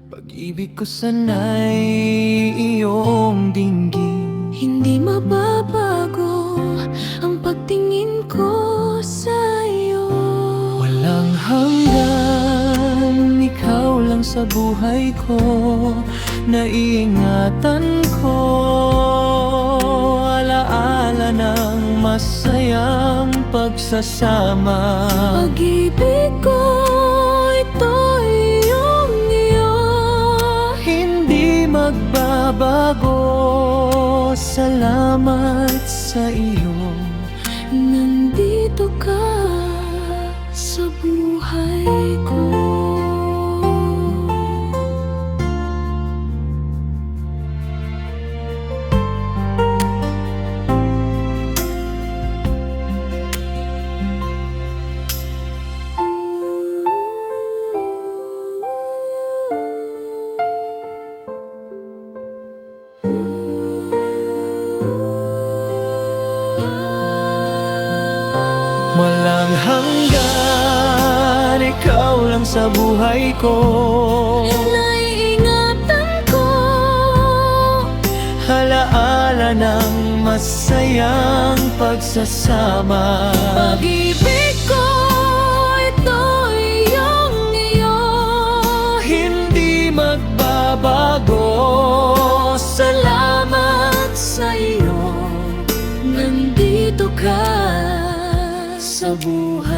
Pag-ibig ko sana'y iyong dinggin. Hindi mababago ang pagtingin ko sa'yo. Walang hanggan, ikaw lang sa buhay ko. Naiingatan ko, alaala ng masayang pagsasama. Pag-ibig ko, ito'y iyong-iyo. Hindi magbabago, salamat sa iyo. Nandito ka sa buhay ko. Walang hanggan, ikaw lang sa buhay ko. Naiingatan ko, Alaala ng masayang pagsasama. pag-ibig ko, ito'y iyong-iyo. Hindi magbabago, Salamat sa iyo, nandito ka sa buhay